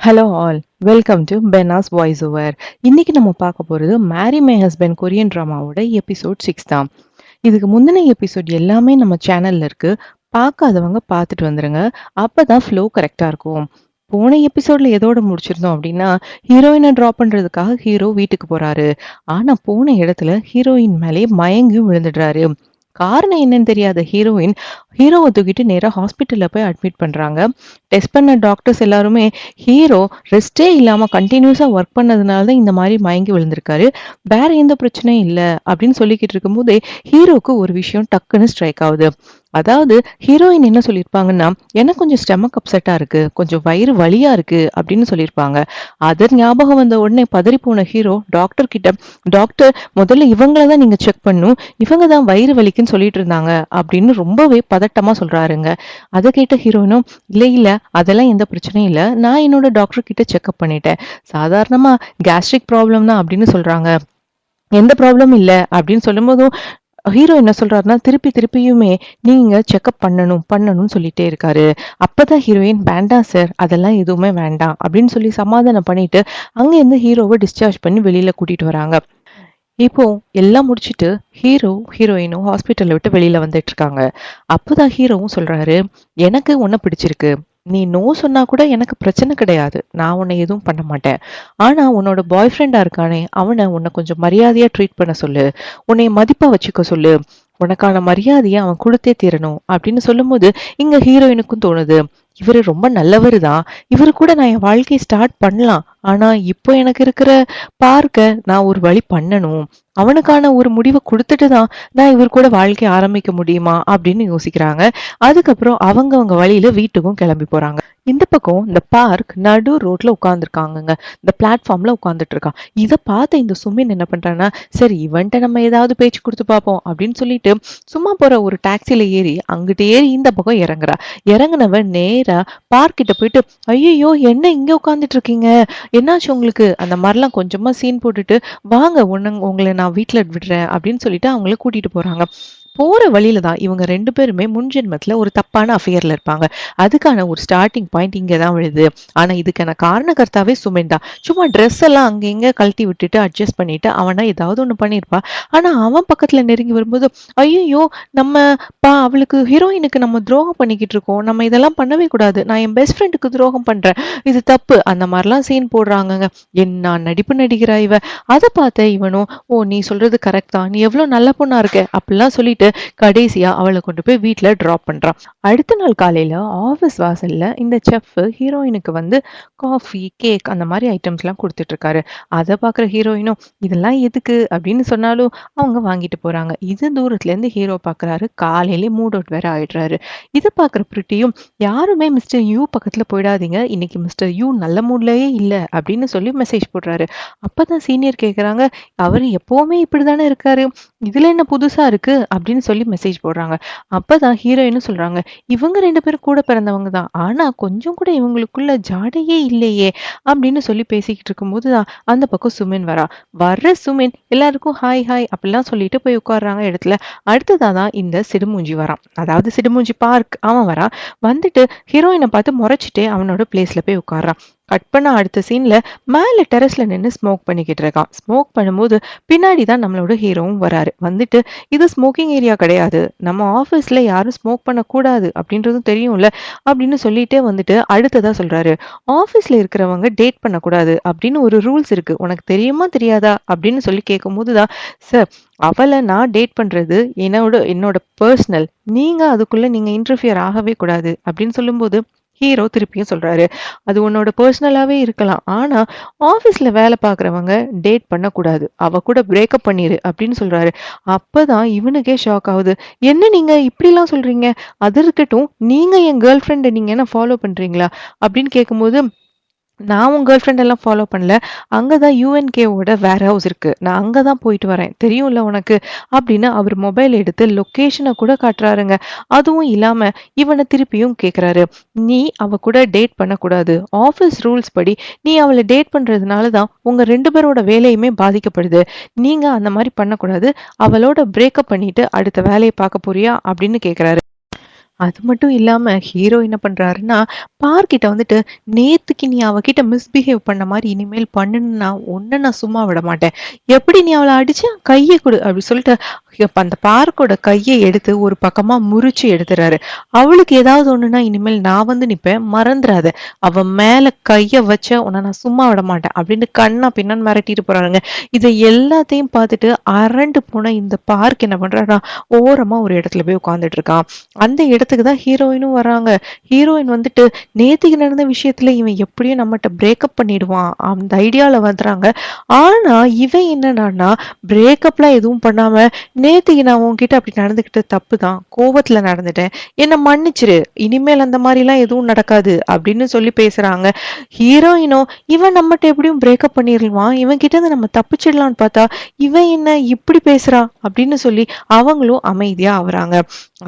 Hello all, welcome to Benaz voice over. இன்னைக்கு நம்ம பார்க்க போகிறது மேரி மை ஹஸ்பண்ட் கொரியன் ட்ராமாவோட எபிசோட் 6 தான். இதுக்கு முந்தின எபிசோட் எல்லாமே நம்ம சேனல்ல இருக்கு. பார்க்காதவங்க பார்த்துட்டு வந்துருங்க. அப்பதான் ஃப்ளோ கரெக்டாக இருக்கும். போன எபிசோட்ல எதோட முடிச்சிருந்தோம் அப்படின்னா, ஹீரோயினை ட்ராப் பண்றதுக்காக ஹீரோ வீட்டுக்கு போறாரு. ஆனா போன இடத்துல ஹீரோயின் மேலே மயங்கியும் விழுந்துடுறாரு. காரணம் என்னன்னு தெரியாத ஹீரோவை தூக்கிட்டு நேரா ஹாஸ்பிட்டல்ல போய் அட்மிட் பண்றாங்க. டெஸ்ட் பண்ண டாக்டர்ஸ் எல்லாருமே ஹீரோ ரெஸ்டே இல்லாம கண்டினியூஸா ஒர்க் பண்ணதுனால தான் இந்த மாதிரி மயங்கி விழுந்திருக்காரு, வேற எந்த பிரச்சனையும் இல்லை அப்படின்னு சொல்லிக்கிட்டு இருக்கும் போதே ஹீரோக்கு ஒரு விஷயம் டக்குன்னு ஸ்ட்ரைக் ஆகுது. அதாவது ஹீரோயின் என்ன சொல்லியிருப்பாங்கன்னா, எனக்கு கொஞ்சம் ஸ்டெமக் அப்செட்டா இருக்கு, கொஞ்சம் வயிறு வலியா இருக்கு அப்படின்னு சொல்லியிருப்பாங்க. அதர் ஞாபகம் வந்த உடனே பதறி போன ஹீரோ டாக்டர் கிட்ட, டாக்டர் முதல்ல இவங்கள தான் நீங்க செக் பண்ணும், இவங்க தான் வயிறு வலிக்குன்னு சொல்லிட்டு இருந்தாங்க அப்படின்னு ரொம்பவே பதட்டமா சொல்றாருங்க. அதை கேட்ட ஹீரோயினும், இல்ல இல்ல அதெல்லாம் எந்த பிரச்சனையும் இல்ல, நான் என்னோட டாக்டர் கிட்ட செக்அப் பண்ணிட்டேன், சாதாரணமா கேஸ்ட்ரிக் ப்ராப்ளம் தான் அப்படின்னு சொல்றாங்க, எந்த ப்ராப்ளமும் இல்ல அப்படின்னு சொல்லும்போதும் ஹீரோ என்ன சொல்றாருன்னா, திருப்பியுமே நீங்க செக்அப் பண்ணணும்னு சொல்லிட்டே இருக்காரு. அப்பதான் ஹீரோயின், வேண்டாம் சார் அதெல்லாம் எதுவுமே வேண்டாம் அப்படின்னு சொல்லி சமாதானம் பண்ணிட்டு அங்க இருந்து ஹீரோவை டிஸ்சார்ஜ் பண்ணி வெளியில கூட்டிட்டு வராங்க. இப்போ எல்லாம் முடிச்சிட்டு ஹீரோயினும் ஹாஸ்பிட்டலை விட்டு வெளியில வந்துட்டு இருக்காங்க. அப்பதான் ஹீரோவும் சொல்றாரு, எனக்கு உன்னை பிடிச்சிருக்கு, நீ நோ சொன்னா கூட எனக்கு பிரச்சனை கிடையாது, நான் உன்னை எதுவும் பண்ண மாட்டேன். ஆனா உன்னோட பாய் ஃப்ரெண்டா இருக்கானே அவனை உன்னை கொஞ்சம் மரியாதையா ட்ரீட் பண்ண சொல்லு, உன்னை மதிப்பா வச்சுக்க சொல்லு, உனக்கான மரியாதையை அவன் கொடுத்தே தீரணும் அப்படின்னு சொல்லும்போது இங்க ஹீரோயினுக்கும் தோணுது, இவரு ரொம்ப நல்லவரு தான், இவரு கூட நான் என் வாழ்க்கையை ஸ்டார்ட் பண்ணலாம், ஆனா இப்போ எனக்கு இருக்கிற பார்க்க நான் ஒரு வழி பண்ணணும், அவனுக்கான ஒரு முடிவை கொடுத்துட்டு தான் நான் இவர் கூட வாழ்க்கை ஆரம்பிக்க முடியுமா அப்படின்னு யோசிக்கிறாங்க. அதுக்கப்புறம் அவங்க வழியில வீட்டுக்கும் கிளம்பி போறாங்க. இந்த பக்கம் இந்த பார்க் நடு ரோட்ல உட்கார்ந்துருக்காங்கங்க. இந்த பிளாட்ஃபார்ம்ல உட்கார்ந்துட்டு இருக்கான். இதை பார்த்த இந்த சுமின் என்ன பண்றான்னா, சரி இவன்ட்ட நம்ம ஏதாவது பேச்சு கொடுத்து பார்ப்போம் அப்படின்னு சொல்லிட்டு சும்மா போற ஒரு டாக்ஸில அங்கிட்டு ஏறி இந்த பக்கம் இறங்குனவன் நேரா பார்க் கிட்ட போயிட்டு, ஐயோ என்ன இங்க உட்கார்ந்துட்டு இருக்கீங்க, என்னாச்சு உங்களுக்கு, அந்த மாதிரிலாம் கொஞ்சமா சீன் போட்டுட்டு வாங்க உங்களை நான் வீட்டுல விடுறேன் அப்படின்னு சொல்லிட்டு அவங்கள கூட்டிட்டு போறாங்க. போற வழியில தான் இவங்க ரெண்டு பேருமே முன்ஜென்மத்துல ஒரு தப்பான அஃபேர்ல இருப்பாங்க. அதுக்கான ஒரு ஸ்டார்டிங் பாயிண்ட் இங்கதான் விழுது. ஆனா இதுக்கான காரணகர்த்தாவே சுமேன் தான். சும்மா ட்ரெஸ் எல்லாம் அங்க இங்க கழட்டி விட்டுட்டு அட்ஜஸ்ட் பண்ணிட்டு அவனா ஏதாவது ஒண்ணு பண்ணிருப்பா. ஆனா அவன் பக்கத்துல நெருங்கி வரும்போது, ஐயோ நம்ம அவளுக்கு ஹீரோயினுக்கு நம்ம துரோகம் பண்ணிக்கிட்டு இருக்கோம், நம்ம இதெல்லாம் பண்ணவே கூடாது, நான் என் பெஸ்ட் ஃப்ரெண்டுக்கு துரோகம் பண்றேன், இது தப்பு, அந்த மாதிரிலாம் சீன் போடுறாங்கங்க. என்ன நடிப்பு நடிக்கிறா இவ. அதை பார்த்த இவனும், ஓ நீ சொல்றது கரெக்ட் தான், நீ எவ்வளவு நல்ல பொண்ணா இருக்க அப்படிலாம் சொல்லிட்டு கடைசியா அவளை கொண்டு போய் வீட்டுல டிராப் பண்றான். அடுத்த நாள் காலையில ஆபீஸ் வாசல்ல இந்த செஃப் ஹீரோயினுக்கு வந்து காஃபி கேக் அந்த மாதிரி ஐட்டம்ஸ் எல்லாம் கொடுத்துட்டு இருக்காரு. அதை பாக்குற ஹீரோயினும், இதெல்லாம் எதுக்கு அப்படின்னு சொன்னாலும் அவங்க வாங்கிட்டு போறாங்க. இது தூரத்துல இருந்து ஹீரோ பாக்குறாரு, காலையிலே மூட் அவுட் வேற ஆயிடுறாரு. இதை பாக்குற பிரிட்டியும், யாருமே மிஸ்டர் யூ பக்கத்துல போயிடாதீங்க, இன்னைக்கு மிஸ்டர் யூ நல்ல மூட்லயே இல்ல அப்படின்னு சொல்லி மெசேஜ் போடுறாரு. அப்பதான் சீனியர் கேக்குறாங்க, அவரு எப்பவுமே இப்படிதானே இருக்காரு, இதுல என்ன புதுசா இருக்கு அப்படின்னு சொல்லி மெசேஜ் போடுறாங்க. அப்பதான் ஹீரோயினும் சொல்றாங்க, இவங்க ரெண்டு பேரும் கூட பிறந்தவங்க தான், ஆனா கொஞ்சம் கூட இவங்களுக்குள்ள ஜாடையே இல்லையே அப்படின்னு சொல்லி பேசிக்கிட்டு இருக்கும் போதுதான் அந்த பக்கம் சுமின் வர்ற சுமின் எல்லாருக்கும் ஹாய் ஹாய் அப்படிலாம் சொல்லிட்டு போய் உட்கார்றாங்க இடத்துல. அடுத்ததான் இந்த சிடுமூஞ்சி வரான், அதாவது சிடுமூஞ்சி பார்க் அவன் வந்துட்டு ஹீரோயினை பார்த்து முறைச்சிட்டே அவனோட பிளேஸ்ல போய் உட்கார்றான். கட் பண்ண அடுத்த சீன்ல மேல டெரஸ்ல நின்று ஸ்மோக் பண்ணிக்கிட்டு இருக்கான். ஸ்மோக் பண்ணும்போது பின்னாடி தான் நம்மளோட ஹீரோவும் வராரு. வந்துட்டு, இது ஸ்மோக்கிங் ஏரியா கிடையாது, நம்ம ஆபீஸ்ல யாரும் ஸ்மோக் பண்ணக்கூடாது அப்படின்றதும் தெரியும்ல அப்படின்னு சொல்லிட்டே வந்துட்டு அடுத்ததா சொல்றாரு, ஆபீஸ்ல இருக்கிறவங்க டேட் பண்ணக்கூடாது அப்படின்னு ஒரு ரூல்ஸ் இருக்கு, உனக்கு தெரியுமா தெரியாதா அப்படின்னு சொல்லி கேட்கும் போதுதான், சார் அவளை நான் டேட் பண்றது என்னோட பர்சனல், நீங்க இன்டர்ஃபியர் ஆகவே கூடாது அப்படின்னு சொல்லும்போது ஹீரோ திருப்பியும் சொல்றாரு, அது உன்னோட பர்சனலாவே இருக்கலாம், ஆனா ஆபீஸ்ல வேலை பாக்குறவங்க டேட் பண்ணக்கூடாது, அவ கூட பிரேக்கப் பண்ணிரு அப்படின்னு சொல்றாரு. அப்பதான் இவனுக்கே ஷாக் ஆகுது, என்ன நீங்க இப்படி எல்லாம் சொல்றீங்க, அது இருக்கட்டும், நீங்க என் கேர்ள் ஃப்ரெண்டை நீங்க என்ன ஃபாலோ பண்றீங்களா அப்படின்னு கேட்கும்போது, நான் உன் கேர்ள் ஃப்ரெண்ட் எல்லாம் ஃபாலோ பண்ணல, அங்கதான் யூஎன்கேவோட வேர் ஹவுஸ் இருக்கு, நான் அங்கதான் போயிட்டு வரேன், தெரியும்ல உனக்கு அப்படின்னு அவர் மொபைல் எடுத்து லொகேஷனை கூட காட்டுறாருங்க. அதுவும் இல்லாம இவனை திருப்பியும் கேக்குறாரு, நீ அவ கூட டேட் பண்ணக்கூடாது, ஆபீஸ் ரூல்ஸ் படி நீ அவளை டேட் பண்றதுனாலதான் உங்க ரெண்டு பேரோட வேலையுமே பாதிக்கப்படுது, நீங்க அந்த மாதிரி பண்ணக்கூடாது, அவளோட பிரேக்கப் பண்ணிட்டு அடுத்த வேலையை பார்க்க போறியா அப்படின்னு கேக்குறாரு. அது மட்டும் இல்லாம ஹீரோ என்ன பண்றாருன்னா, பார்க்கிட்ட வந்துட்டு, "நேத்துக்கு நீ அவகிட்ட மிஸ்பிஹேவ் பண்ண மாரி இனிமேல் பண்ணுனேன்னா, உன்ன நான் சும்மா விட மாட்டேன். எப்படி நீ அவள அடிச்ச? கைய குடு" அப்படி சொல்லிட்டு, அந்த பார்க்கோட கைய எடுத்து ஒரு பக்கமா முறிச்சு எடுத்துறாரு. அவளுக்கு ஏதாவது ஒண்ணுன்னா, "இனிமேல் நான் வந்து நிப்பேன். மறந்துறாத. அவ மேல கைய வச்ச உன்ன நான் சும்மா விட மாட்டேன்" அப்படின்னு கன்னா பின்னான்னு மிரட்டிட்டு போறாருங்க. இத எல்லாத்தையும் பார்த்துட்டு அரண்டு போன இந்த பார்க் என்ன பண்றாருன்னா, ஓரமா ஒரு இடத்துல போய் உட்கார்ந்துட்டு இருக்கான். அந்த இடத்துக்கு தான் ஹீரோயினும் வராங்க. ஹீரோயின் வந்துட்டு நேத்திக்கு நடந்த விஷயத்துல இவன் எப்படியும் நம்மட்ட பிரேக்கப் பண்ணிடுவான் அந்த ஐடியால வந்துறாங்க. ஆனா இவன் என்னடான்னா பிரேக்கப்லாம் எதுவும் பண்ணாம, நேத்திக்கு நான் உன்கிட்ட அப்படி நடந்துக்கிட்டது தப்பு தான், கோவத்துல நடந்துட்டேன், என்ன மன்னிச்சிரு, இனிமேல் அந்த மாதிரிலாம் எதுவும் நடக்காது அப்படின்னு சொல்லி பேசுறாங்க. ஹீரோயினோ இவன் நம்மகிட்ட எப்படியும் பிரேக்கப் பண்ணிடலாம், இவன் கிட்ட இருந்து நம்ம தப்பிச்சிடலாம்னு பார்த்தா இவன் என்ன இப்படி பேசுறான் அப்படின்னு சொல்லி அவங்களும் அமைதியா ஆவறாங்க.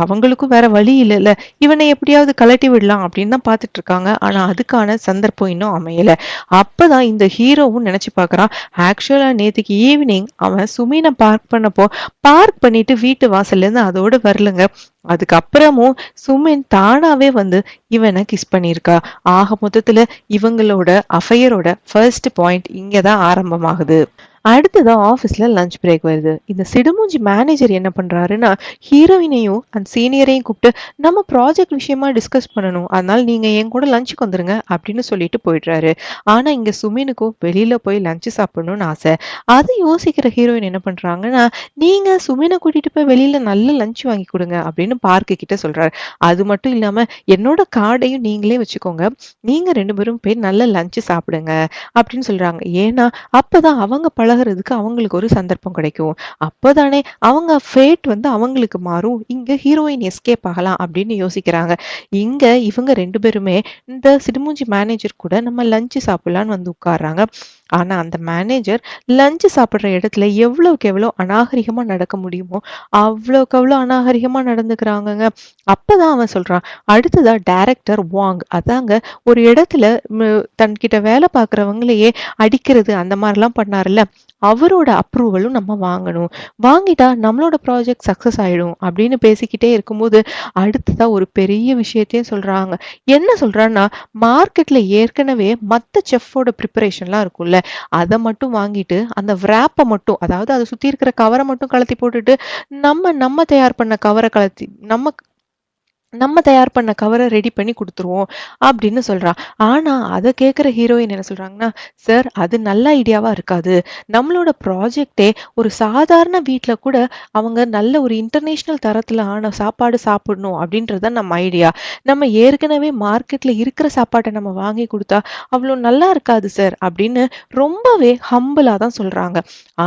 அவங்களுக்கும் வேற வழி இல்லைல்ல, இவனை எப்படியாவது கலட்டி விடலாம் அப்படின்னு தான் பார்த்துட்டு இருக்காங்க. ஆனா அதுக்கான சந்தர்ப்பம் இன்னும் அமையல. அப்பதான் இந்த ஹீரோவும் நினைச்சு பார்க்கறான், ஆக்சுவலா நேத்துக்கு ஈவினிங் அவன் சுமீனை பார்க் பண்ணப்போ பார்க் பண்ணிட்டு வீட்டு வாசல்ல இருந்து அதோட வரலங்க. அதுக்கப்புறமும் சுமின் தானாவே வந்து இவனை கிஸ் பண்ணியிருக்கா. ஆக மொத்தத்துல இவங்களோட அஃபையரோட ஃபர்ஸ்ட் பாயிண்ட் இங்கதான் ஆரம்பமாகுது. அடுத்ததான் ஆஃபீஸ்ல லஞ்ச் பிரேக் வருது. இந்த சிடுமூஞ்சி மேனேஜர் என்ன பண்றாருன்னா, ஹீரோயினையும் அந்த சீனியரையும் கூப்பிட்டு, நம்ம ப்ராஜெக்ட் விஷயமா டிஸ்கஸ் பண்ணணும், அதனால நீங்க என் கூட லஞ்சுக்கு வந்துருங்க அப்படின்னு சொல்லிட்டு போயிடுறாரு. ஆனா இங்க சுமினுக்கும் வெளியில போய் லஞ்ச் சாப்பிடணும்னு ஆசை. அதை யோசிக்கிற ஹீரோயின் என்ன பண்றாங்கன்னா, நீங்க சுமினை கூட்டிட்டு போய் வெளியில நல்ல லஞ்ச் வாங்கி கொடுங்க அப்படின்னு பார்க்கு கிட்ட சொல்றாரு. அது மட்டும் இல்லாம என்னோட கார்டையும் நீங்களே வச்சுக்கோங்க, நீங்க 2 பேரும் போய் நல்ல லஞ்ச் சாப்பிடுங்க அப்படின்னு சொல்றாங்க. ஏன்னா அப்பதான் அவங்க பழகுறதுக்கு அவங்களுக்கு ஒரு சந்தர்ப்பம் கிடைக்கும். அப்போதானே அவங்க ஃபேட் வந்து அவங்களுக்கு மாறும், இங்க ஹீரோயின் எஸ்கேப் ஆகலாம் அப்படின்னு யோசிக்கிறாங்க. இங்க இவங்க 2 பேருமே இந்த சிடுமூஞ்சி மேனேஜர் கூட நம்ம லஞ்ச் சாப்பிடலான்னு வந்து உட்கார்றாங்க. ஆனா அந்த மேனேஜர் லஞ்ச் சாப்பிடுற இடத்துல எவ்வளவுக்கு எவ்வளவு அநாகரிகமா நடக்க முடியுமோ அவ்வளவுக்கு அவ்வளவு அநாகரிகமா நடந்துக்கிறாங்கங்க. அப்பதான் அவன் சொல்றான், அடுத்ததா டைரக்டர் வாங் அதாங்க ஒரு இடத்துல தன்கிட்ட வேலை பார்க்கறவங்களையே அடிக்கிறது அந்த மாதிரிலாம் பண்ணாருல்ல, அவரோட அப்ரூவலும் நம்ம வாங்கணும், வாங்கிட்டா நம்மளோட ப்ராஜெக்ட் சக்சஸ் ஆயிடும் அப்படின்னு பேசிக்கிட்டே இருக்கும்போது அடுத்ததா ஒரு பெரிய விஷயத்தையும் சொல்றாங்க. என்ன சொல்றான்னா, மார்க்கெட்ல ஏற்கனவே மத்த செஃப்போட ப்ரிப்பரேஷன்லாம் இருக்கும்ல, அதை மட்டும் வாங்கிட்டு அந்த விராப்பை மட்டும், அதாவது அதை சுத்தி இருக்கிற கவரை மட்டும் கலத்தி போட்டுட்டு நம்ம நம்ம தயார் பண்ண கவரை கலத்தி நம்ம நம்ம தயார் பண்ண கவரை ரெடி பண்ணி கொடுத்துருவோம் அப்படின்னு சொல்றான். ஆனா அதை கேட்கிற ஹீரோயின் என்ன சொல்றாங்கன்னா, சார் அது நல்ல ஐடியாவா இருக்காது, நம்மளோட ப்ராஜெக்டே ஒரு சாதாரண வீட்ல கூட அவங்க நல்ல ஒரு இன்டர்நேஷனல் தரத்துல ஆன சாப்பாடு சாப்பிடணும் அப்படின்றத நம்ம ஐடியா, நம்ம ஏற்கனவே மார்க்கெட்ல இருக்கிற சாப்பாட்டை நம்ம வாங்கி கொடுத்தா அவ்வளோ நல்லா இருக்காது சார் அப்படின்னு ரொம்பவே ஹம்பிளா தான் சொல்றாங்க.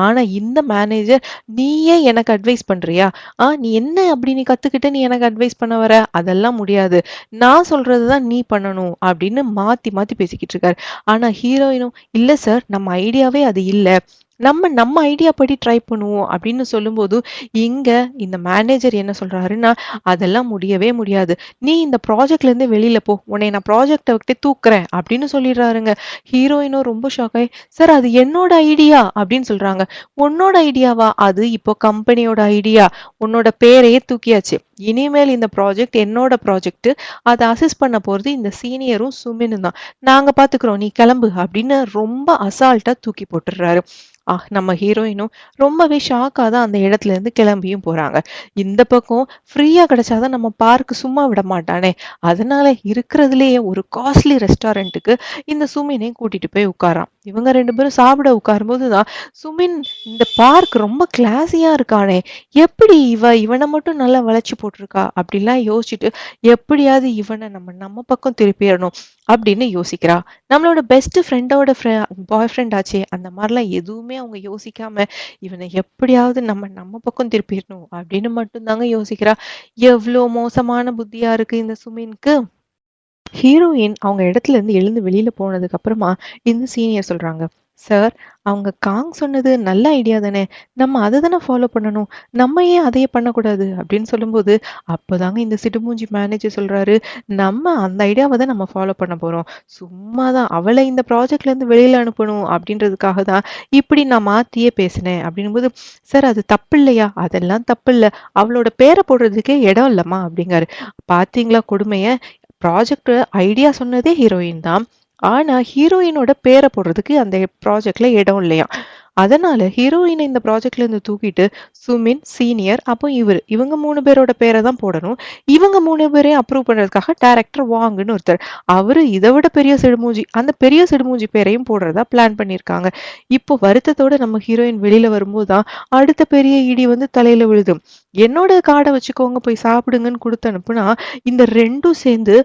ஆனா இந்த மேனேஜர், நீயே எனக்கு அட்வைஸ் பண்றியா, நீ என்ன அப்படி நீ கத்துக்கிட்டு நீ எனக்கு அட்வைஸ் பண்ண வர, அதெல்லாம் முடியாது, நான் சொல்றதுதான் நீ பண்ணணும் அப்படின்னு மாத்தி மாத்தி பேசிக்கிட்டு இருக்காரு. ஆனா ஹீரோயினும், இல்ல சார் நம்ம ஐடியாவே அது இல்ல, நம்ம நம்ம ஐடியா படி ட்ரை பண்ணுவோம் அப்படின்னு சொல்லும்போது இங்க இந்த மேனேஜர் என்ன சொல்றாருன்னா, அதெல்லாம் முடியவே முடியாது, நீ இந்த ப்ராஜெக்ட்ல இருந்து வெளியில போ, உன்னை நான் ப்ராஜெக்ட விட்டு தூக்குறேன் அப்படின்னு சொல்லிடுறாருங்க. ஹீரோயினும் ரொம்ப ஷாக் ஆகி, சார் அது என்னோட ஐடியா அப்படின்னு சொல்றாங்க. உன்னோட ஐடியாவா, அது இப்போ கம்பெனியோட ஐடியா, உன்னோட பேரையே தூக்கியாச்சு, இனிமேல் இந்த ப்ராஜெக்ட் என்னோட ப்ராஜெக்ட், அதை அசிஸ்ட் பண்ண போறது இந்த சீனியரும் சுமினும் தான், நாங்க பாத்துக்கிறோம், நீ கிளம்பு அப்படின்னு ரொம்ப அசால்ட்டா தூக்கி போட்டுடுறாரு. நம்ம ஹீரோயினும் ரொம்பவே ஷாக்கா தான் அந்த இடத்துல இருந்து கிளம்பியும் போறாங்க. இந்த பக்கம் ஃப்ரீயா கிடைச்சாதான் நம்ம பார்க் சும்மா விட மாட்டானே, அதனால இருக்கிறதுலயே ஒரு காஸ்ட்லி ரெஸ்டாரண்ட்டுக்கு இந்த சுமினை கூட்டிட்டு போய் உட்காரான். இவங்க 2 பேரும் சாப்பிட உட்காரும் போதுதான் சுமின், இந்த பார்க் ரொம்ப கிளாஸியா இருக்கானே, எப்படி இவனை மட்டும் நல்லா வளைச்சு போட்டிருக்கா அப்படிலாம் யோசிச்சுட்டு எப்படியாவது இவனை நம்ம நம்ம பக்கம் திருப்பிடணும் அப்படின்னு யோசிக்கிறா. நம்மளோட பெஸ்ட் ஃப்ரெண்டோட பாய் ஃப்ரெண்ட் ஆச்சே, அந்த மாதிரிலாம் எதுவுமே அவங்க யோசிக்காம இவனை எப்படியாவது நம்ம நம்ம பக்கம் திருப்பிடணும் அப்படின்னு மட்டும்தாங்க யோசிக்கிறா. எவ்வளோ மோசமான புத்தியா இருக்கு இந்த சுமின்க்கு. ஹீரோயின் அவங்க இடத்துல இருந்து எழுந்து வெளியில போனதுக்கு அப்புறமா இந்த சீனியர் சொல்றாங்க, சார், அவங்க காங் சொன்னது நல்ல ஐடியா தானே! நம்ம அத தானே ஃபாலோ பண்ணணும். நம்ம ஏன் அதையே பண்ணக்கூடாது? அப்படின்னு சொல்லும்போது, அப்பதாங்க இந்த சிடுமூஞ்சி மேனேஜர் சொல்றாரு, நம்ம அந்த ஐடியாவ தான் நம்ம ஃபாலோ பண்ண போறோம். சும்மா தான் அவள இந்த ப்ராஜெக்ட்லேருந்து வெளியில அனுப்பணும் அப்படின்றதுக்காக தான் இப்படி நான் மாத்தியே பேசினேன். அப்படின்னும்போது, சார் அது தப்பில்லையா? அதெல்லாம் தப்பில்ல. அவளோட பேர போடுறதுக்கே இடம் இல்லம்மா அப்படிங்காரு. பாத்தீங்களா கொடுமைய? ப்ராஜெக்ட் ஐடியா சொன்னதே ஹீரோயின் தான். ஆனா ஹீரோயினோட பேரை போடுறதுக்கு அந்த ப்ராஜெக்ட்ல இடம் இல்லையாம். அதனால ஹீரோயினை இந்த ப்ராஜெக்ட்ல இருந்து தூக்கிட்டு சுமின் சீனியர் அப்போ இவங்க 3 பேரோட பேரை தான் போடணும். இவங்க 3 பேரையும் அப்ரூவ் பண்றதுக்காக டைரக்டர் வாங்குன்னு ஒருத்தர். அவரு இதை விட பெரிய சிடுமூஞ்சி. அந்த பெரிய சிடுமூஞ்சி பேரையும் போடுறதா பிளான் பண்ணியிருக்காங்க. இப்போ வருத்தத்தோட நம்ம ஹீரோயின் வெளியில வரும்போதுதான் அடுத்த பெரிய இடி வந்து தலையில விழுது. என்னோட கார்டை வச்சுக்கோங்க போய் சாப்பிடுங்கன்னு கொடுத்து அனுப்புனா இந்த ரெண்டும் சேர்ந்து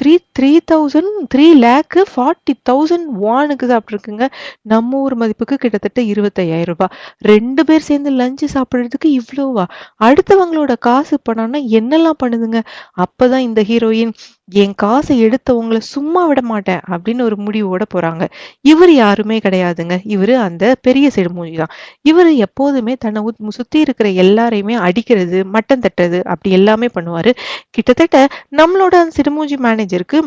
3,40,000 வானுக்கு சாப்பிட்ருக்குங்க. நம்ம ஊர் மதிப்புக்கு கிட்டத்தட்ட 25,000 ரூபாய். 2 பேர் சேர்ந்து லஞ்ச் சாப்பிடுறதுக்கு இவ்வளோவா? அடுத்தவங்களோட காசு பணம்னா என்னெல்லாம் பண்ணுதுங்க. அப்பதான் இந்த ஹீரோயின் என் காசை எடுத்தவங்கள சும்மா விட மாட்டேன் அப்படின்னு ஒரு முடிவோட போறாங்க. இவர் யாருமே கிடையாதுங்க. இவரு அந்த பெரிய சிடுமூஞ்சி தான். இவரு எப்போதுமே தன்னை சுத்தி இருக்கிற எல்லாரையுமே அடிக்கிறது, மட்டம் தட்டுறது அப்படி எல்லாமே பண்ணுவாரு. கிட்டத்தட்ட நம்மளோட அந்த சிடுமூஞ்சி மேனேஜருக்கு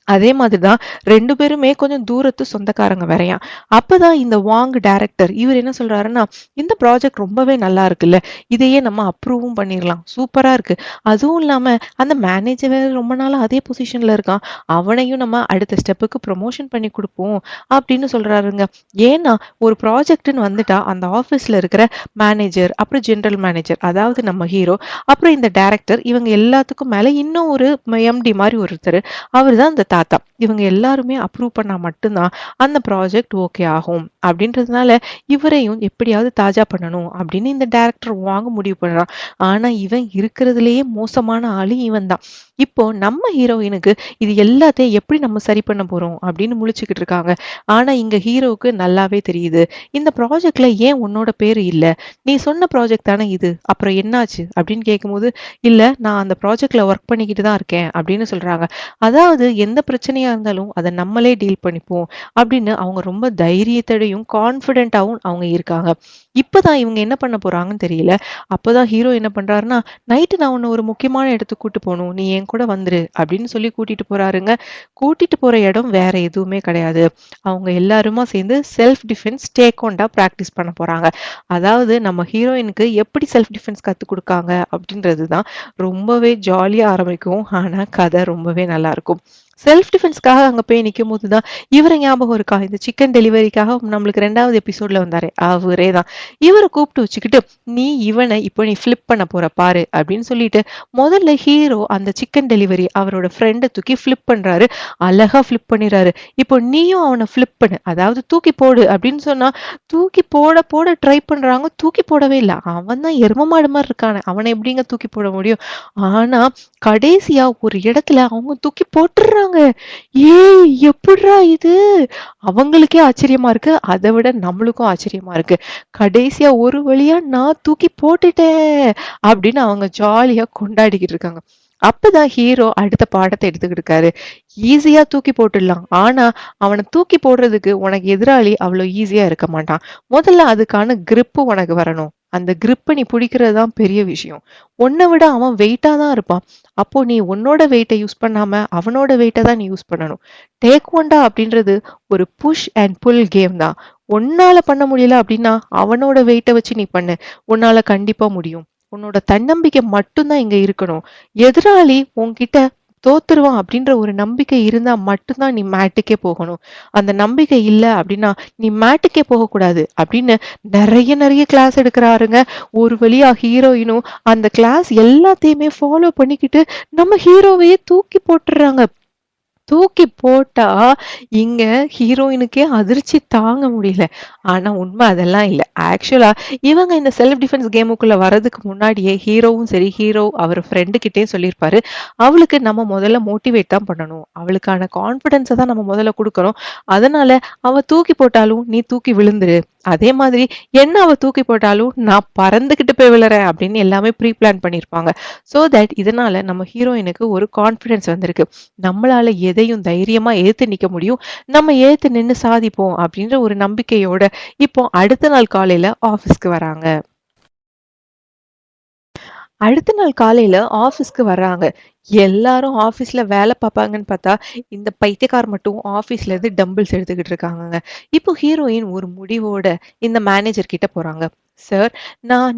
அதே மாதிரிதான் 2 பேருமே கொஞ்சம் தூரத்து சொந்தக்காரங்க வேறயாம். அப்பதான் இந்த வாங் டைரக்டர் இவர் என்ன சொல்றாருன்னா, இந்த ப்ராஜெக்ட் ரொம்பவே நல்லா இருக்குல்ல, இதையே நம்ம அப்ரூவும் பண்ணிடலாம், சூப்பரா இருக்கு. அதுவும் இல்லாம அந்த மேனேஜர் ரொம்ப நாளா அதே பொசிஷன்ல இருக்கான், அவனையும் நம்ம அடுத்த ஸ்டெப்புக்கு ப்ரொமோஷன் பண்ணி கொடுப்போம் அப்படின்னு சொல்றாருங்க. ஏன்னா ஒரு ப்ராஜெக்ட்னு வந்துட்டா அந்த ஆபீஸ்ல இருக்கிற மேனேஜர், அப்புறம் ஜெனரல் மேனேஜர், அதாவது நம்ம ஹீரோ, அப்புறம் இந்த டைரக்டர், இவங்க எல்லாத்துக்கும் மேல இன்னும் ஒரு எம்டி மாதிரி ஒருத்தர், அவர் தான் இந்த தாத்தா. இவங்க எல்லாருமே அப்ரூவ் பண்ணா மட்டும்தான் அந்த ப்ராஜெக்ட் ஓகே ஆகும். அப்படின்றதுனால இவரையும் எப்படியாவது தாஜா பண்ணணும் அப்படின்னு இந்த டைரக்டர் வாங்க முடிவு பண்றான். ஆனா இவன் இருக்கிறதுலயே மோசமான ஆளு இவன் தான். இப்போ நம்ம ஹீரோயினுக்கு இது எல்லாத்தையும் எப்படி நம்ம சரி பண்ண போறோம் அப்படின்னு முழிச்சுக்கிட்டு இருக்காங்க. ஆனா இங்க ஹீரோவுக்கு நல்லாவே தெரியுது, இந்த ப்ராஜெக்ட்ல ஏன் உன்னோட பேரு இல்ல, நீ சொன்ன ப்ராஜெக்ட் தானே இது, அப்புறம் என்னாச்சு அப்படின்னு கேட்கும்போது, இல்ல நான் அந்த ப்ராஜெக்ட்ல ஒர்க் பண்ணிக்கிட்டு தான் இருக்கேன் அப்படின்னு சொல்றாங்க. அதாவது எந்த பிரச்சனையா இருந்தாலும் அதை நம்மளே டீல் பண்ணிப்போம் அப்படின்னு அவங்க ரொம்ப தைரியத்தோடையும் கான்பிடென்ட்டாவும் அவங்க இருக்காங்க. இப்பதான் இவங்க என்ன பண்ண போறாங்கன்னு தெரியல. அப்பதான் ஹீரோ என்ன பண்றாருன்னா, நைட்டு நான் உன்னை ஒரு முக்கியமான இடத்துக்கு கூட்டு போகணும், நீ என் கூட வந்துரு அப்படின்னு சொல்லி கூட்டிட்டு போறாருங்க. கூட்டிட்டு போற இடம் வேற எதுவுமே கிடையாது. அவங்க எல்லாருமா சேர்ந்து செல்ஃப் டிஃபென்ஸ் டேக்வாண்டோ பிராக்டிஸ் பண்ண போறாங்க. அதாவது நம்ம ஹீரோயினுக்கு எப்படி செல்ஃப் டிஃபென்ஸ் கத்து கொடுக்காங்க அப்படின்றதுதான் ரொம்பவே ஜாலியா ஆரம்பிக்கும். ஆனா கதை ரொம்பவே நல்லா இருக்கும். செல்ஃப் டிஃபென்ஸ்க்காக அங்க போய் நிற்கும் போதுதான் இவரை ஞாபகம் இருக்கா, இந்த சிக்கன் டெலிவரிக்காக நம்மளுக்கு 2வது எபிசோட்ல வந்தாரு அவரே தான். இவரை கூப்பிட்டு வச்சுக்கிட்டு, நீ இவனை இப்போ நீ ஃபிளிப் பண்ண போற பாரு அப்படின்னு சொல்லிட்டு முதல்ல ஹீரோ அந்த சிக்கன் டெலிவரி அவரோட ஃப்ரெண்டை தூக்கி ஃபிளிப் பண்றாரு. அழகா ஃபிளிப் பண்ணிடுறாரு. இப்போ நீயும் அவனை ஃபிளிப் பண்ணு, அதாவது தூக்கி போடு அப்படின்னு சொன்னா தூக்கி போட போட ட்ரை பண்றாங்க, தூக்கி போடவே இல்லை. அவன் தான் எரும மாடு மாதிரி இருக்கானே, அவனை எப்படிங்க தூக்கி போட முடியும்? ஆனா கடைசியா ஒரு இடத்துல அவங்க தூக்கி போட்டுடுறாங்க. ஏய் எப்படிரா இது? அவங்களுக்கே ஆச்சரியமா இருக்கு, அதை விட நம்மளுக்கும் ஆச்சரியமா இருக்கு. கடைசியா ஒரு வழியா நான் தூக்கி போட்டுட்டேன் அப்படின்னு அவங்க ஜாலியா கொண்டாடிக்கிட்டு இருக்காங்க. அப்பதான் ஹீரோ அடுத்த பாடத்தை எடுத்துக்கிட்டு இருக்காரு. ஈஸியா தூக்கி போட்டுடலாம், ஆனா அவனை தூக்கி போடுறதுக்கு உனக்கு எதிராளி அவ்வளவு ஈஸியா இருக்க மாட்டான். முதல்ல அதுக்கான கிரிப்பு உனக்கு வரணும். அந்த கிரிப்பை நீ பிடிக்கிறது தான் பெரிய விஷயம். உன்னை விட அவன் வெயிட்டா தான் இருப்பான். அப்போ நீ உன்னோட வெயிட்டை யூஸ் பண்ணாம அவனோட வெயிட்டை தான் நீ யூஸ் பண்ணணும். டேக்வாண்டோ அப்படின்றது ஒரு புஷ் அண்ட் புல் கேம் தான். உன்னால பண்ண முடியல அப்படின்னா அவனோட வெயிட்டை வச்சு நீ பண்ணு, உன்னால கண்டிப்பா முடியும். உன்னோட தன்னம்பிக்கை மட்டும்தான் இங்க இருக்கணும். எதிராளி உன்கிட்ட தோத்துருவான் அப்படின்ற ஒரு நம்பிக்கை இருந்தா மட்டும்தான் நீ மேட்டுக்கே போகணும். அந்த நம்பிக்கை இல்லை அப்படின்னா நீ மேட்டுக்கே போகக்கூடாது அப்படின்னு நிறைய நிறைய கிளாஸ் எடுக்கிறாருங்க. ஒரு வழியா ஹீரோயினும் அந்த கிளாஸ் எல்லாத்தையுமே ஃபாலோ பண்ணிக்கிட்டு நம்ம ஹீரோவையே தூக்கி போட்டுறாங்க. தூக்கி போட்டா இங்க ஹீரோயினுக்கே அதிர்ச்சி தாங்க முடியல. ஆனா உண்மை அதெல்லாம் இல்லை. ஆக்சுவலா இவங்க இந்த செல்ஃப் டிஃபென்ஸ் கேமுக்குள்ள வர்றதுக்கு முன்னாடியே ஹீரோவும் சரி, ஹீரோ அவர் ஃப்ரெண்டு கிட்டே சொல்லியிருப்பாரு, அவளுக்கு நம்ம முதல்ல மோட்டிவேட் தான் பண்ணணும், அவளுக்கான கான்பிடன்ஸை தான் நம்ம முதல்ல கொடுக்கணும். அதனால அவ தூக்கி போட்டாலும் நீ தூக்கி விழுந்துரு அதே மாதிரி என்ன அவ தூக்கி போட்டாலும் நான் பறந்துகிட்டு போய் விழுறேன் அப்படின்னு எல்லாமே ப்ரீ பிளான் பண்ணியிருப்பாங்க. ஸோ தட் இதனால நம்ம ஹீரோயினுக்கு ஒரு கான்ஃபிடன்ஸ் வந்திருக்கு. நம்மளால எதையும் தைரியமா ஏத்து நிக்க முடியும். நம்ம ஏத்து நின்னு சாதிப்போம் அப்படின்ற ஒரு நம்பிக்கையோட இப்போ அடுத்த நாள் காலையில ஆஃபீஸ்க்கு வராங்க. அடுத்த நாள் காலையில ஆஃபீஸ்க்கு வர்றாங்க. எல்லாரும் ஆஃபீஸ்ல வேலை பார்ப்பாங்கன்னு பார்த்தா, இந்த பைத்தியக்கார் மட்டும் ஆஃபீஸ்ல இருந்து டம்பிள்ஸ் எடுத்துக்கிட்டு இருக்காங்கங்க. இப்போ ஹீரோயின் ஒரு முடிவோட இந்த மேனேஜர் கிட்ட போறாங்க. சார்,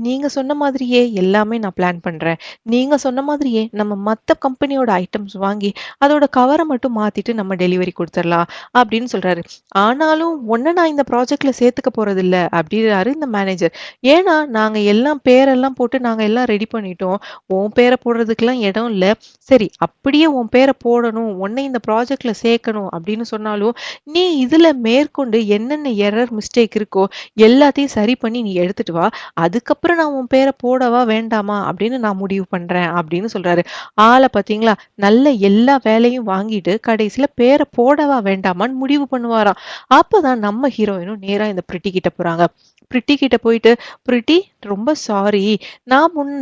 நீங்க சொன்ன மாதிரியே எல்லாமே நான் பிளான் பண்றேன். நீங்க சொன்ன மாதிரியே நம்ம மத்த கம்பெனியோட ஐட்டம்ஸ் வாங்கி அதோட கவரை மட்டும் மாத்திட்டு நம்ம டெலிவரி கொடுத்துடலாம் அப்படின்னு சொல்றாரு. ஆனாலும் உன்னை நான் இந்த ப்ராஜெக்ட்ல சேர்த்துக்க போறது இல்ல அப்படின்றாரு இந்த மேனேஜர். ஏன்னா நாங்க எல்லாம் பேரெல்லாம் போட்டு நாங்க எல்லாம் ரெடி பண்ணிட்டோம். உன் பேரை போடுறதுக்கெல்லாம் இடம் இல்ல. சரி, அப்படியே உன் பேரை போடணும், உன்னை இந்த ப்ராஜெக்ட்ல சேர்க்கணும் அப்படின்னு சொன்னாலும் நீ இதுல மேற்கொண்டு என்னென்ன எரர் மிஸ்டேக் இருக்கோ எல்லாத்தையும் சரி பண்ணி நீ எடுத்துட்டு வா. அதுக்கப்புறம் நான் உன் பேரை போடவா வேண்டாமா அப்படின்னு நான் முடிவு பண்றேன் அப்படின்னு சொல்றாரு. ஆளை பாத்தீங்களா, நல்ல எல்லா வேலையும் வாங்கிட்டு கடைசியில பேரை போடவா வேண்டாமான்னு முடிவு பண்ணுவாராம். அப்பதான் நம்ம ஹீரோயினும் நேரா இந்த பிரிட்டி கிட்ட போறாங்க. பிரிட்டி கிட்ட போயிட்டு, பிரிட்டி, ரொம்ப சாரி,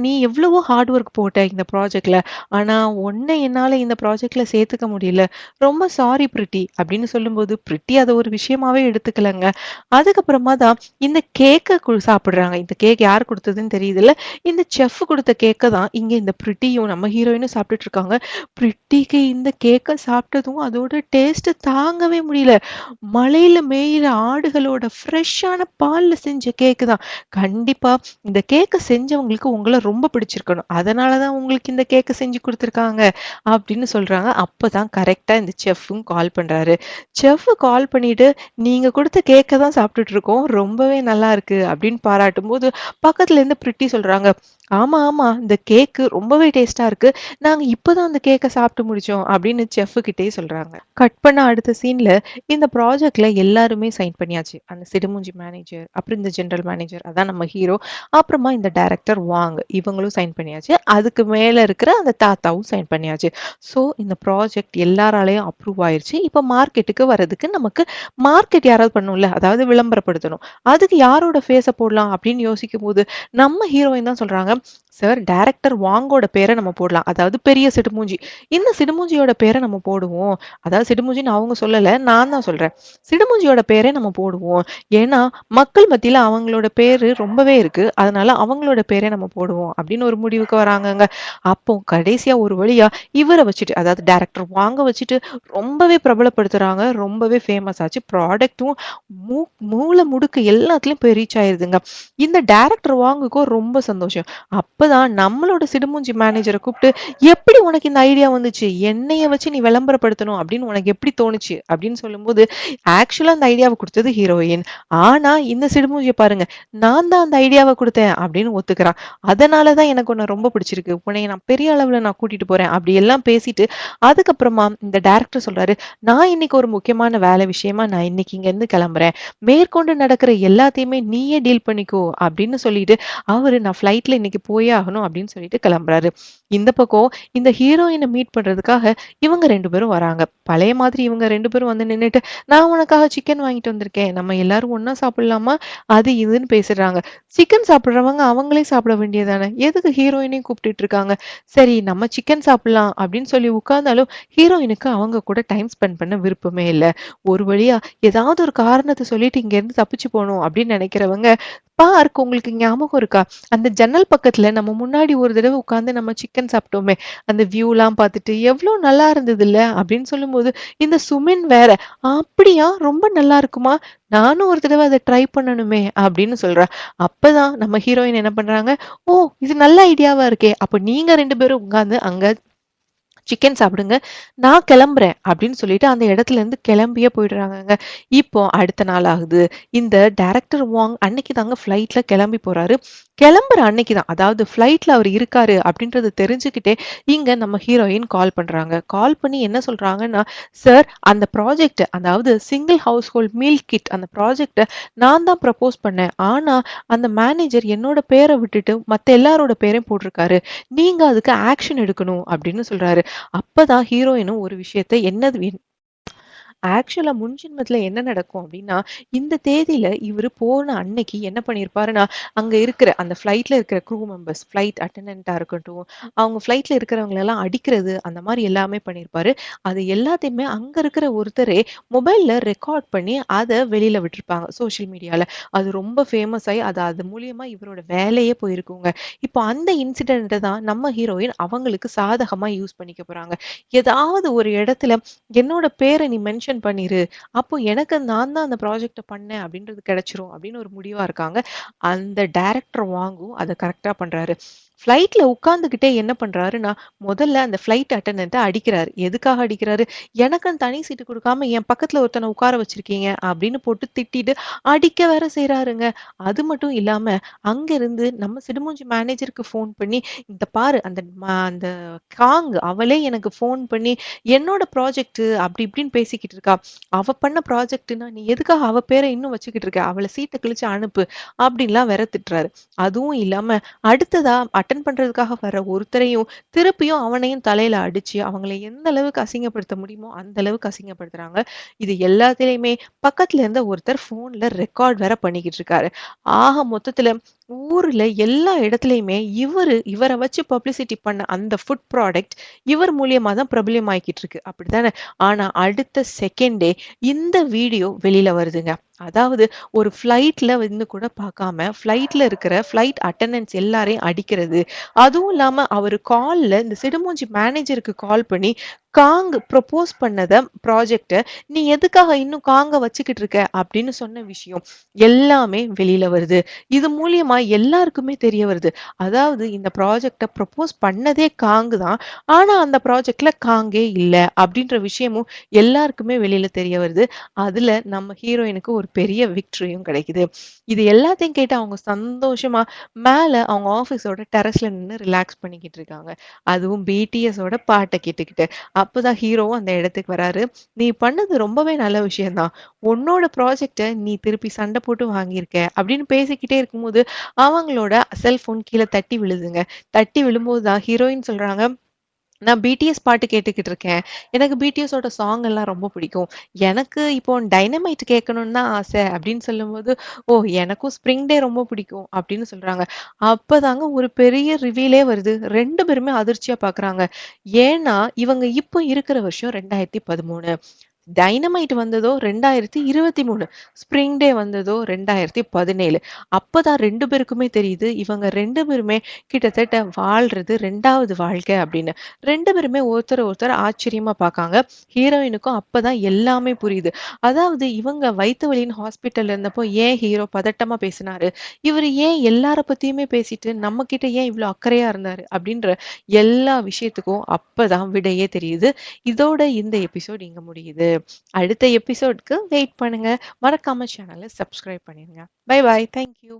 நீ எவ்வளவோ ஹார்ட் ஒர்க் போட்ட இந்த ப்ராஜெக்ட்ல, ஆனா உன்னை என்னால இந்த ப்ராஜெக்ட்ல சேர்த்துக்க முடியல, ரொம்ப சாரி பிரிட்டி அப்படின்னு சொல்லும்போது பிரிட்டி அதை ஒரு விஷயமாவே எடுத்துக்கலங்க. அதுக்கப்புறமா தான் இந்த கேக்க சாப்பிடுறாங்க. இந்த கேக் யார் கொடுத்ததுன்னு தெரியுதுல்ல, இந்த செஃப் கொடுத்த கேக்க தான் இங்க இந்த பிரிட்டியும் நம்ம ஹீரோயினும் சாப்பிட்டுட்டு இருக்காங்க. பிரிட்டிக்கு இந்த கேக்க சாப்பிட்டதும் அதோட டேஸ்ட் தாங்கவே முடியல. மலையில மேயிற ஆடுகளோட ஃப்ரெஷ்ஷான பால்ல செஞ்ச கேக்கு தான். கண்டிப்பா இந்த கேக்க செஞ்சவங்களுக்கு உங்களை ரொம்ப பிடிச்சிருக்கணும், அதனாலதான் உங்களுக்கு இந்த கேக்க செஞ்சு கொடுத்துருக்காங்க அப்படின்னு சொல்றாங்க. அப்பதான் கரெக்டா இந்த செஃப்பும் கால் பண்றாரு. செஃப் கால் பண்ணிட்டு, நீங்க கொடுத்த கேக்க தான் சாப்பிட்டுட்டு இருக்கோம், ரொம்பவே நல்லா இருக்கு அப்படின்னு பாராட்டும் போது பக்கத்துல இருந்து பிரிட்டி சொல்றாங்க, ஆமா ஆமா, இந்த கேக்கு ரொம்பவே டேஸ்டா இருக்கு, நாங்க இப்பதான் அந்த கேக்க சாப்பிட்டு முடிச்சோம் அப்படின்னு செஃப் கிட்டே சொல்றாங்க. கட் பண்ண அடுத்த சீன்ல இந்த ப்ராஜெக்ட்ல எல்லாருமே சைன் பண்ணியாச்சு. அந்த சிடுமூஞ்சி மேனேஜர், அப்புறம் இந்த ஜெனரல் மேனேஜர், அதான் நம்ம ஹீரோ, அப்புறமா இந்த டைரக்டர் வாங், இவங்களும் சைன் பண்ணியாச்சு. அதுக்கு மேல இருக்கிற அந்த தாத்தாவும் சைன் பண்ணியாச்சு. ஸோ இந்த ப்ராஜெக்ட் எல்லாராலையும் அப்ரூவ் ஆயிருச்சு. இப்போ மார்க்கெட்டுக்கு வர்றதுக்கு நமக்கு மார்க்கெட் யாராவது பண்ணும்ல, அதாவது விளம்பரப்படுத்தணும். அதுக்கு யாரோட ஃபேஸை போடலாம் அப்படின்னு யோசிக்கும் போது நம்ம ஹீரோயின் தான் சொல்றாங்க, சார், டைரக்டர் வாங்கோட பேரை நம்ம போடலாம், அதாவது பெரிய சிடுமூஞ்சி. இந்த சிடுமூஞ்சியோட பேரை நம்ம போடுவோம். அதாவது சிடுமூஞ்சின்னு அவங்க சொல்லல, நான் தான் சொல்றேன். சிடுமூஞ்சியோட பேரே நம்ம போடுவோம். ஏன்னா மக்கள் மத்தியில அவங்களோட பேரு ரொம்பவே இருக்கு, அதனால அவங்களோட பேரே நம்ம போடுவோம் அப்படின்னு ஒரு முடிவுக்கு வராங்கங்க. அப்போ கடைசியா ஒரு வழியா இவரை வச்சுட்டு, அதாவது டைரக்டர் வாங்க வச்சுட்டு ரொம்பவே பிரபலப்படுத்துறாங்க. ரொம்பவே ஃபேமஸ் ஆச்சு. ப்ராடக்ட்டும் மூல முடுக்கு எல்லாத்துலயும் போய் ரீச் ஆயிருதுங்க. இந்த டைரக்டர் வாங்குக்கும் ரொம்ப சந்தோஷம். அப்பதான் நம்மளோட சிடுமூஞ்சி மேனேஜரை கூப்பிட்டு, எப்படி உனக்கு இந்த ஐடியா வந்துச்சு, என்னைய வச்சு நீ விளம்பரப்படுத்தணும் அப்படின்னு உனக்கு எப்படி தோணுச்சு அப்படின்னு சொல்லும்போது, ஆக்சுவலா அந்த ஐடியாவை கொடுத்தது ஹீரோயின், ஆனா இந்த சிடுமூஞ்சியை பாருங்க, நான் தான் அந்த ஐடியாவை கொடுத்தேன் அப்படின்னு ஒத்துக்கிறான். அதனாலதான் எனக்கு உன்னை ரொம்ப பிடிச்சிருக்கு, உன்னை நான் பெரிய அளவுல நான் கூட்டிட்டு போறேன் அப்படி எல்லாம் பேசிட்டு அதுக்கப்புறமா இந்த டைரக்டர் சொல்றாரு, நான் இன்னைக்கு ஒரு முக்கியமான வேலை விஷயமா நான் இன்னைக்கு இங்க இருந்து கிளம்புறேன், மேற்கொண்டு நடக்கிற எல்லாத்தையுமே நீயே டீல் பண்ணிக்கோ அப்படின்னு சொல்லிட்டு அவரு, நான் ஃபிளைட்ல இன்னைக்கு போயே ஆகணும் அப்படின்னு சொல்லிட்டு கிளம்புறாரு. இந்த பக்கம் இந்த ஹீரோயினை மீட் பண்றதுக்காக இவங்க 2 பேரும் வராங்க. பழைய மாதிரி இவங்க 2 பேரும் வந்து நின்னுட்டு, நான் உனக்காக சிக்கன் வாங்கிட்டு வந்திருக்கேன், நம்ம எல்லாரும் ஒன்னா சாப்பிடலாமா, அது இதுன்னு பேசுறாங்க. சிக்கன் சாப்பிடுறவங்க அவங்களே சாப்பிட வேண்டியதானே, எதுக்கு ஹீரோயினையும் கூப்பிட்டுட்டு இருக்காங்க. சரி, நம்ம சிக்கன் சாப்பிடலாம் அப்படின்னு சொல்லி உட்கார்ந்தாலும் ஹீரோயினுக்கு அவங்க கூட டைம் ஸ்பெண்ட் பண்ண விருப்பமே இல்லை. ஒரு வழியா ஏதாவது ஒரு காரணத்தை சொல்லிட்டு இங்க இருந்து தப்பிச்சு போகணும் அப்படின்னு நினைக்கிறவங்க, பார்க் உங்களுக்கு ஞாபகம் இருக்கா, அந்த ஜன்னல் பக்கத்துல நம்ம முன்னாடி ஒரு தடவை உட்கார்ந்து நம்ம சிக்கன் சாப்பிட்டோமே, அந்த வியூலாம் பார்த்துட்டு எவ்வளவு நல்லா இருந்தது இல்ல அப்படின்னு சொல்லும்போது இந்த சுமின் வேற, அப்படியா, ரொம்ப நல்லா இருக்குமா, நானும் ஒரு தடவை அதை ட்ரை பண்ணணுமே அப்படின்னு சொல்றா. அப்பதான் நம்ம ஹீரோயின் என்ன பண்றாங்க, ஓ, இது நல்ல ஐடியாவா இருக்கே, அப்ப நீங்க 2 பேரும் உட்கார்ந்து அங்க சிக்கன் சாப்பிடுங்க, நான் கிளம்புறேன் அப்படின்னு சொல்லிட்டு அந்த இடத்துல இருந்து கிளம்பியே போயிடுறாங்கங்க. இப்போ அடுத்த நாள் ஆகுது. இந்த டைரக்டர் வாங் அன்னைக்கு தாங்க ஃபிளைட்ல கிளம்பி போறாரு. கிளம்புற அன்னைக்கு தான், அதாவது ஃபிளைட்ல அவர் இருக்காரு அப்படின்றது தெரிஞ்சுக்கிட்டே இங்க நம்ம ஹீரோயின் கால் பண்றாங்க. கால் பண்ணி என்ன சொல்றாங்கன்னா, சார், அந்த ப்ராஜெக்ட், அதாவது single household meal kit, அந்த ப்ராஜெக்ட நான் தான் ப்ரப்போஸ் பண்ணேன், ஆனா அந்த மேனேஜர் என்னோட பேரை விட்டுட்டு மத்த எல்லாரோட பேரையும் போட்டிருக்காரு, நீங்க அதுக்கு ஆக்ஷன் எடுக்கணும் அப்படின்னு சொல்றாரு. அப்பதான் ஹீரோயினும் ஒரு விஷயத்த, என்னது ஆக்சுவலா முன் ஜென்மத்துல என்ன நடக்கும் அப்படின்னா, இந்த தேதியில இவரு போன அன்னைக்கு என்ன பண்ணியிருப்பாருன்னா, அங்க இருக்கிற அந்த ஃப்ளைட்ல இருக்கிற க்ரூ மெம்பர்ஸ், ஃப்ளைட் அட்டெண்டன்ட்டா இருக்கட்டும், அவங்க ஃப்ளைட்ல இருக்கிறவங்கள எல்லாம் அடிக்கிறது, அந்த மாரி எல்லாமே பண்ணியிருப்பாரு. அது எல்லாத்தையுமே அங்க இருக்கிற ஒருத்தரே மொபைல்ல ரெக்கார்ட் பண்ணி அத வெளியில விட்டிருப்பாங்க சோஷியல் மீடியால. அது ரொம்ப ஃபேமஸ் ஆயி அது மூலியமா இவரோட வேலையே போயிருக்குங்க. இப்போ அந்த இன்சிடென்ட்ட தான் நம்ம ஹீரோயின் அவங்களுக்கு சாதகமா யூஸ் பண்ணிக்க போறாங்க. ஏதாவது ஒரு இடத்துல என்னோட பேர நீ மென்ஷன் பண்ணிரு. அப்போ எனக்கு நான் தான் அந்த ப்ராஜெக்ட்ட பண்ணேன் அப்படின்றது கிடைச்சிரும் அப்படின்னு ஒரு முடிவா இருக்காங்க. அந்த டைரக்டர் வாங்கும் அத கரெக்ட்டா பண்றாரு. ஃப்ளைட்ல உட்கார்ந்துகிட்டே என்ன பண்றாருன்னா, முதல்ல அந்த ஃப்ளைட் அட்டெண்டன்ட்ட அடிக்கிறாரு. எதுக்காக அடிக்கிறாரு? எனக்குன்னு தனி சீட்டு குடுக்காம என் பக்கத்துல ஒருத்தன உட்கார வச்சிருக்கீங்க அப்படின்னு போட்டு திட்டிட்டு அடிக்க வேற செய்றாருங்க. அது மட்டும் இல்லாம அங்கிருந்து நம்ம சிடுமூஞ்சி மேனேஜருக்கு ஃபோன் பண்ணி, "இந்த பாரு அந்த காங் அவளே எனக்கு ஃபோன் பண்ணி என்னோட ப்ராஜெக்ட் அப்படி இப்படின்னு பேசிக்கிட்டு இருக்கா. அவ பண்ண ப்ராஜெக்ட்னா நீ எதுக்காக அவ பேர இன்னும் வச்சுக்கிட்டு இருக்க? அவள சீட்ட கிழிச்சு அனுப்பு." அப்படின்லாம் வேற திட்டுறாரு. அதுவும் இல்லாம அடுத்ததா அட்டெண்ட் பண்றதுக்காக வர ஒருத்தரையும் திருப்பியும் அவனையும் தலையில அடிச்சு அவங்கள எந்த அளவுக்கு அசிங்கப்படுத்த முடியுமோ அந்த அளவுக்கு அசிங்கப்படுத்துறாங்க. இது எல்லாத்துலயுமே பக்கத்துல இருந்த ஒருத்தர் போன்ல ரெக்கார்ட் வேற பண்ணிக்கிட்டு இருக்காரு. ஆக மொத்தத்துல ஊர்ல எல்லா இடத்துலயுமே இவர வச்சு பப்ளிசிட்டி பண்ண அந்த ஃபுட் ப்ராடக்ட் இவர் மூலியமா தான் பிரபலியமாயிக்கிட்டு இருக்கு. அப்படித்தானே? ஆனா அடுத்த செகண்டே இந்த வீடியோ வெளியில வருதுங்க. அதாவது ஒரு ஃப்ளைட்ல வந்து கூட பார்க்காம ஃப்ளைட்ல இருக்கிற ஃப்ளைட் அட்டெண்டன்ட்ஸ் எல்லாரையும் அடிக்கிறது. அதுவும் இல்லாம அவரு கால்ல இந்த சிடுமூஞ்சி மேனேஜருக்கு கால் பண்ணி காங் ப்ரொபோஸ் பண்ணத ப்ராஜெக்ட்ட நீ எதுக்காக இன்னும் காங்க வச்சுக்கிட்டு இருக்க அப்படின்னு சொன்ன விஷயம் எல்லாமே வெளியில வருது. இது மூலியமா எல்லாருக்குமே தெரிய வருது. அதாவது இந்த ப்ராஜெக்ட்ட ப்ரொபோஸ் பண்ணதே காங் தான். ஆனா அந்த ப்ராஜெக்ட்ல காங்கே இல்ல அப்படின்ற விஷயமும் எல்லாருக்குமே வெளியில தெரிய வருது. அதுல நம்ம ஹீரோயினுக்கு ஒரு பெரிய விக்டரியும் கிடைக்குது. இது எல்லாத்தையும் கேட்டு அவங்க சந்தோஷமா மேல அவங்க ஆஃபீஸோட டெரஸ்ல நின்னு ரிலாக்ஸ் பண்ணிக்கிட்டு இருக்காங்க. அதுவும் பிடிஎஸோட பாட்ட கேட்டுக்கிட்டு. அப்பதான் ஹீரோவும் அந்த இடத்துக்கு வராரு. "நீ பண்ணது ரொம்பவே நல்ல விஷயம் தான். உன்னோட ப்ராஜெக்ட்ட நீ திருப்பி சண்டை போட்டு வாங்கியிருக்க." அப்படின்னு பேசிக்கிட்டே இருக்கும்போது, அவங்களோட செல்ஃபோன் கீழ தட்டி விழுதுங்க. தட்டி விழும்போது தான் ஹீரோயின் சொல்றாங்க, "நான் பிடிஎஸ் பாட்டு கேட்டுக்கிட்டு இருக்கேன். எனக்கு பிடிஎஸோட சாங் எல்லாம் ரொம்ப பிடிக்கும். எனக்கு இப்போ டைனமைட் கேட்கணும்னு தான் ஆசை." அப்படின்னு சொல்லும்போது, "ஓ! எனக்கும் ஸ்ப்ரிங் டே ரொம்ப பிடிக்கும்." அப்படின்னு சொல்றாங்க. அப்பதாங்க ஒரு பெரிய ரிவீலே வருது. 2 பேருமே அதிர்ச்சியா பார்க்குறாங்க. ஏன்னா, இவங்க இப்போ இருக்கிற வருஷம் 2013. டைனமைட் வந்ததோ 2023. ஸ்ப்ரிங் டே வந்ததோ 2017. அப்பதான் 2 பேருக்குமே தெரியுது, இவங்க 2 பேருமே கிட்டத்தட்ட வாழ்றது 2வது வாழ்க்கை அப்படின்னு. 2 பேருமே ஒருத்தர ஒருத்தர் ஆச்சரியமா பார்க்காங்க. ஹீரோயினுக்கும் அப்பதான் எல்லாமே புரியுது. அதாவது இவங்க வயித்து வலின்னு ஹாஸ்பிட்டல்ல இருந்தப்போ ஏன் ஹீரோ பதட்டமா பேசினாரு? இவரு ஏன் எல்லார பத்தியுமே பேசிட்டு நம்ம கிட்ட ஏன் இவ்ளோ அக்கறையா இருந்தாரு? அப்படின்ற எல்லா விஷயத்துக்கும் அப்பதான் விடையே தெரியுது. இதோட இந்த எபிசோட் இங்க முடியுது. அடுத்த எபிசோட்க்கு வெயிட் பண்ணுங்க. மறக்காம சேனலை சப்ஸ்கிரைப் பண்ணிருங்க. Bye bye. Thank you.